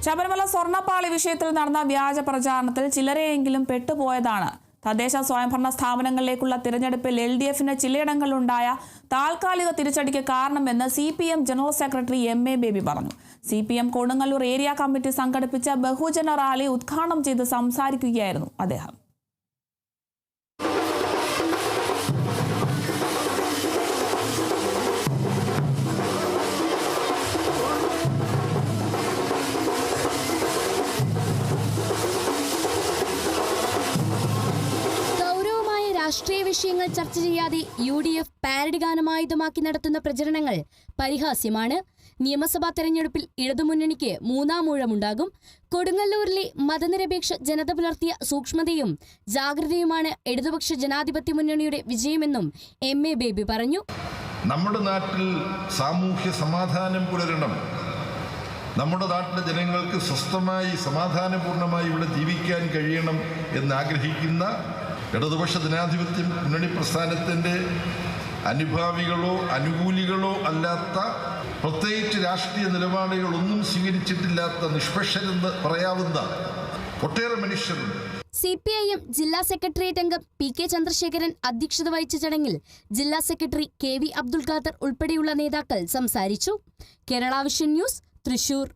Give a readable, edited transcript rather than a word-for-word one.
ശബരിമല സ്വർണ്ണപ്പാളി വിഷയത്തിൽ നടന്ന വ്യാജ പ്രചാരണത്തിൽ ചിലരെയെങ്കിലും പെട്ടുപോയതാണ് തദ്ദേശ സ്വയംഭരണ സ്ഥാപനങ്ങളിലേക്കുള്ള തിരഞ്ഞെടുപ്പിൽ LDFന് ചിലയിടങ്ങളിലുണ്ടായ താൽക്കാലിക തിരിച്ചടിക്ക് കാരണമെന്ന് CPM general secretary MA baby പറഞ്ഞു. CPM കൊടുങ്ങല്ലൂർ ഏരിയ കമ്മിറ്റി സംഘടിപ്പിച്ച ബഹുജന റാലി ഉദ്ഘാടനം ചെയ്ത് സംസാരിക്കുകയായിരുന്നു അദ്ദേഹം. രാഷ്ട്രീയ വിഷയങ്ങൾ ചർച്ച ചെയ്യാതെ UDF പാരഡി ഗാനമായുധമാക്കി നടത്തുന്ന പ്രചരണങ്ങൾ പരിഹാസ്യമാണ്. നിയമസഭാ തെരഞ്ഞെടുപ്പിൽ ഇടതുമുന്നണിക്ക് മൂന്നാം ഊഴമുണ്ടാകും. കൊടുങ്ങല്ലൂരിലെ മതനിരപേക്ഷ ജനത പുലർത്തിയ സൂക്ഷ്മതയും ജാഗ്രതയുമാണ് ഇടതുപക്ഷ ജനാധിപത്യ മുന്നണിയുടെ വിജയമെന്നും MA ബേബി പറഞ്ഞു. നമ്മുടെ നാട്ടിൽ സാമൂഹ്യ സമാധാനം പുലരണം. നമ്മുടെ നാട്ടിലെ ജനങ്ങൾക്ക് സ്വസ്ഥമായി സമാധാനപൂർണമായി ഇവിടെ ജീവിക്കാൻ കഴിയണം എന്നാഗ്രഹിക്കുന്ന ഇടതുപക്ഷ ജനാധിപത്യ മുന്നണി പ്രസ്ഥാനത്തിൻ്റെ അനുഭാവികളോ അനുകൂലികളോ അല്ലാത്ത, പ്രത്യേകിച്ച് രാഷ്ട്രീയ നിലപാടുകളൊന്നും സ്വീകരിച്ചിട്ടില്ലാത്ത, നിഷ്പക്ഷരെന്ന് പറയാവുന്ന ഒട്ടേറെ മനുഷ്യരുണ്ട്. CPIM ജില്ലാ സെക്രട്ടേറിയറ്റ് അംഗം PK ചന്ദ്രശേഖരൻ അധ്യക്ഷത വഹിച്ച ചടങ്ങിൽ ജില്ലാ സെക്രട്ടറി KV അബ്ദുൽ ഖാദർ ഉൾപ്പെടെയുള്ള നേതാക്കൾ സംസാരിച്ചു. Kerala vision news, Thrissur.